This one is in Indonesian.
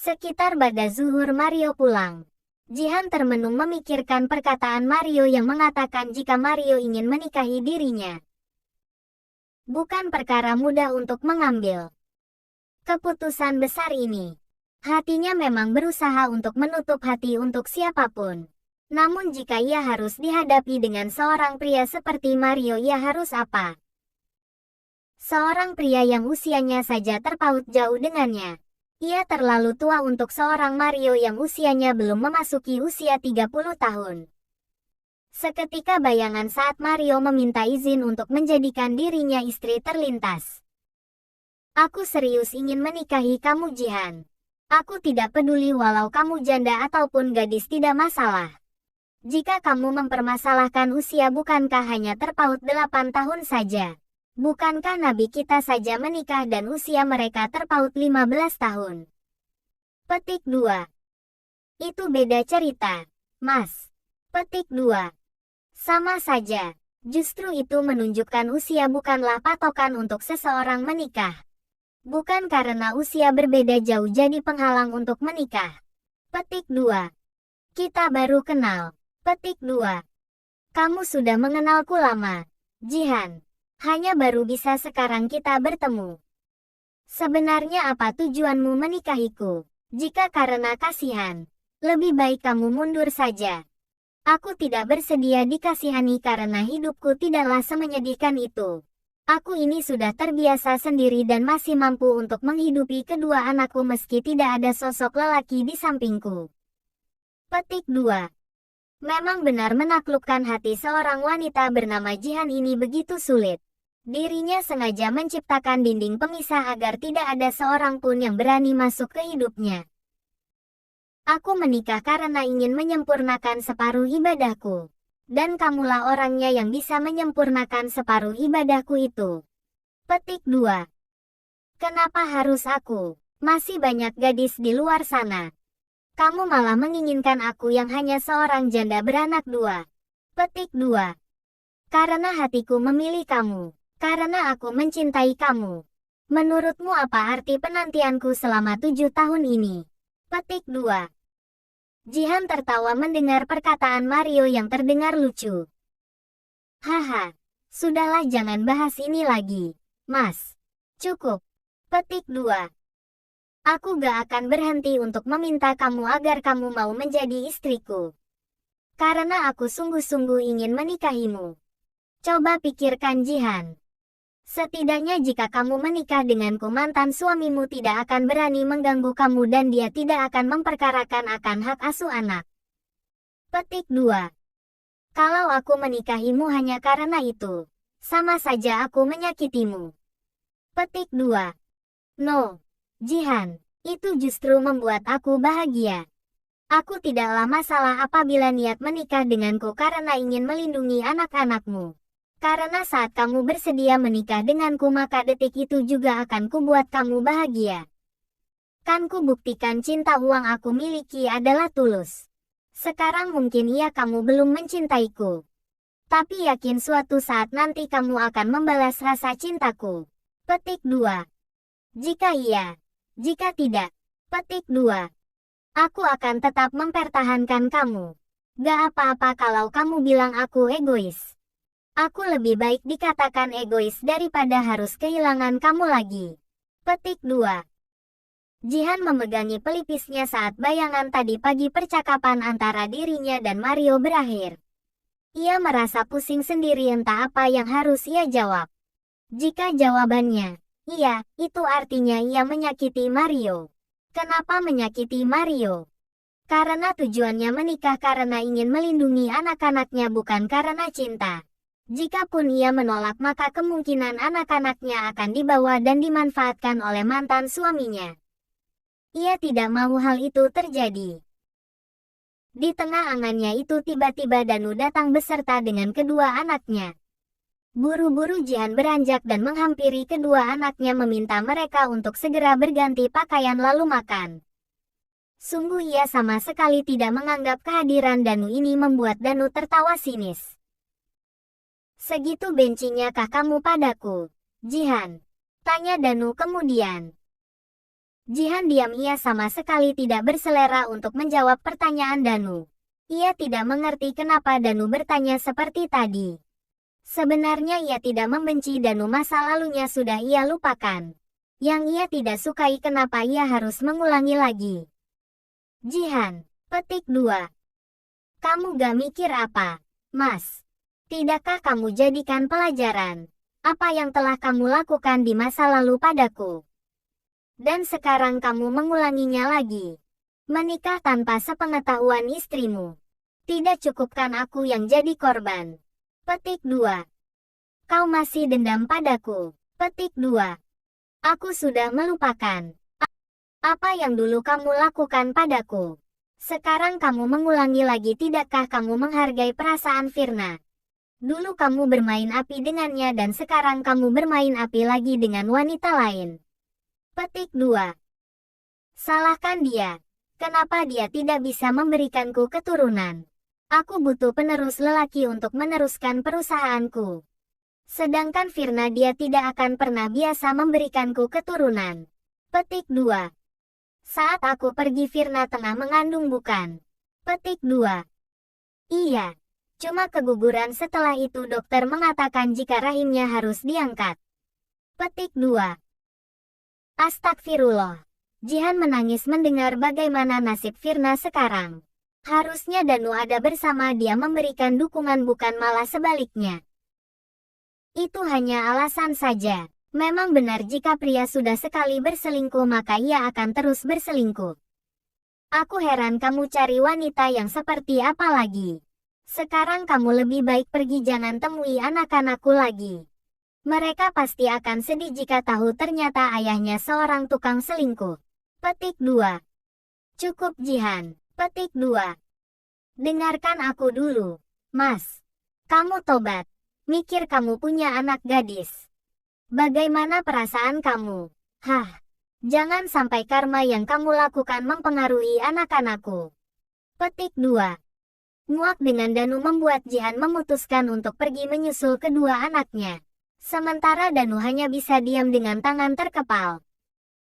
Sekitar pada zuhur Mario pulang. Jihan termenung memikirkan perkataan Mario yang mengatakan jika Mario ingin menikahi dirinya. Bukan perkara mudah untuk mengambil keputusan besar ini. Hatinya memang berusaha untuk menutup hati untuk siapapun. Namun jika ia harus dihadapi dengan seorang pria seperti Mario, ia harus apa? Seorang pria yang usianya saja terpaut jauh dengannya. Ia terlalu tua untuk seorang Mario yang usianya belum memasuki usia 30 tahun. Seketika bayangan saat Mario meminta izin untuk menjadikan dirinya istri terlintas. Aku serius ingin menikahi kamu, Jihan. Aku tidak peduli walau kamu janda ataupun gadis, tidak masalah. Jika kamu mempermasalahkan usia, bukankah hanya terpaut 8 tahun saja? Bukankah Nabi kita saja menikah dan usia mereka terpaut 15 tahun? Petik 2. Itu beda cerita, Mas. Petik 2. Sama saja. Justru itu menunjukkan usia bukanlah patokan untuk seseorang menikah. Bukan karena usia berbeda jauh jadi penghalang untuk menikah. Petik 2. Kita baru kenal. Petik 2. Kamu sudah mengenalku lama, Jihan. Hanya baru bisa sekarang kita bertemu. Sebenarnya apa tujuanmu menikahiku? Jika karena kasihan, lebih baik kamu mundur saja. Aku tidak bersedia dikasihani karena hidupku tidaklah semenyedihkan itu. Aku ini sudah terbiasa sendiri dan masih mampu untuk menghidupi kedua anakku meski tidak ada sosok lelaki di sampingku. Petik 2. Memang benar menaklukkan hati seorang wanita bernama Jihan ini begitu sulit. Dirinya sengaja menciptakan dinding pemisah agar tidak ada seorang pun yang berani masuk ke hidupnya. Aku menikah karena ingin menyempurnakan separuh ibadahku. Dan kamulah orangnya yang bisa menyempurnakan separuh ibadahku itu. Petik 2. Kenapa harus aku? Masih banyak gadis di luar sana. Kamu malah menginginkan aku yang hanya seorang janda beranak 2. Petik 2. Karena hatiku memilih kamu. Karena aku mencintai kamu. Menurutmu apa arti penantianku selama 7 tahun ini? Petik 2. Jihan tertawa mendengar perkataan Mario yang terdengar lucu. Haha, sudahlah, jangan bahas ini lagi, Mas. Cukup. Petik 2. Aku gak akan berhenti untuk meminta kamu agar kamu mau menjadi istriku. Karena aku sungguh-sungguh ingin menikahimu. Coba pikirkan, Jihan. Setidaknya jika kamu menikah denganku, mantan suamimu tidak akan berani mengganggu kamu dan dia tidak akan memperkarakan akan hak asuh anak. Petik 2. Kalau aku menikahimu hanya karena itu, sama saja aku menyakitimu. Petik 2. No, Jihan, itu justru membuat aku bahagia. Aku tidaklah masalah apabila niat menikah denganku karena ingin melindungi anak-anakmu. Karena saat kamu bersedia menikah denganku, maka detik itu juga akan kubuat kamu bahagia. Kan kubuktikan cinta uang aku miliki adalah tulus. Sekarang mungkin iya kamu belum mencintaiku. Tapi yakin suatu saat nanti kamu akan membalas rasa cintaku. Petik 2. Jika iya, jika tidak. Petik 2. Aku akan tetap mempertahankan kamu. Gak apa-apa kalau kamu bilang aku egois. Aku lebih baik dikatakan egois daripada harus kehilangan kamu lagi. Petik 2. Jihan memegangi pelipisnya saat bayangan tadi pagi percakapan antara dirinya dan Mario berakhir. Ia merasa pusing sendiri, entah apa yang harus ia jawab. Jika jawabannya iya, itu artinya ia menyakiti Mario. Kenapa menyakiti Mario? Karena tujuannya menikah karena ingin melindungi anak-anaknya, bukan karena cinta. Jikapun ia menolak, maka kemungkinan anak-anaknya akan dibawa dan dimanfaatkan oleh mantan suaminya. Ia tidak mau hal itu terjadi. Di tengah angannya itu tiba-tiba Danu datang beserta dengan kedua anaknya. Buru-buru Jihan beranjak dan menghampiri kedua anaknya meminta mereka untuk segera berganti pakaian lalu makan. Sungguh ia sama sekali tidak menganggap kehadiran Danu ini membuat Danu tertawa sinis. Segitu bencinya kah kamu padaku, Jihan? Tanya Danu kemudian. Jihan diam, ia sama sekali tidak berselera untuk menjawab pertanyaan Danu. Ia tidak mengerti kenapa Danu bertanya seperti tadi. Sebenarnya ia tidak membenci Danu, masa lalunya sudah ia lupakan. Yang ia tidak sukai kenapa ia harus mengulangi lagi. Jihan, petik 2. Kamu gak mikir apa, Mas? Tidakkah kamu jadikan pelajaran apa yang telah kamu lakukan di masa lalu padaku? Dan sekarang kamu mengulanginya lagi. Menikah tanpa sepengetahuan istrimu. Tidak cukupkan aku yang jadi korban? Petik 2. Kau masih dendam padaku? Petik 2. Aku sudah melupakan apa yang dulu kamu lakukan padaku. Sekarang kamu mengulangi lagi. Tidakkah kamu menghargai perasaan Firna? Dulu kamu bermain api dengannya dan sekarang kamu bermain api lagi dengan wanita lain. Petik 2. Salahkan dia. Kenapa dia tidak bisa memberikanku keturunan? Aku butuh penerus lelaki untuk meneruskan perusahaanku. Sedangkan Firna, dia tidak akan pernah biasa memberikanku keturunan. Petik 2. Saat aku pergi Firna tengah mengandung, bukan? Petik 2. Iya. Cuma keguguran. Setelah itu dokter mengatakan jika rahimnya harus diangkat. Petik 2. Astagfirullah. Jihan menangis mendengar bagaimana nasib Firna sekarang. Harusnya Danu ada bersama dia memberikan dukungan, bukan malah sebaliknya. Itu hanya alasan saja. Memang benar jika pria sudah sekali berselingkuh maka ia akan terus berselingkuh. Aku heran kamu cari wanita yang seperti apa lagi. Sekarang kamu lebih baik pergi, jangan temui anak-anakku lagi. Mereka pasti akan sedih jika tahu ternyata ayahnya seorang tukang selingkuh. Petik 2. Cukup Jihan. Petik 2. Dengarkan aku dulu, Mas. Kamu tobat. Mikir kamu punya anak gadis. Bagaimana perasaan kamu? Hah, jangan sampai karma yang kamu lakukan mempengaruhi anak-anakku. Petik 2. Muak dengan Danu membuat Jihan memutuskan untuk pergi menyusul kedua anaknya. Sementara Danu hanya bisa diam dengan tangan terkepal.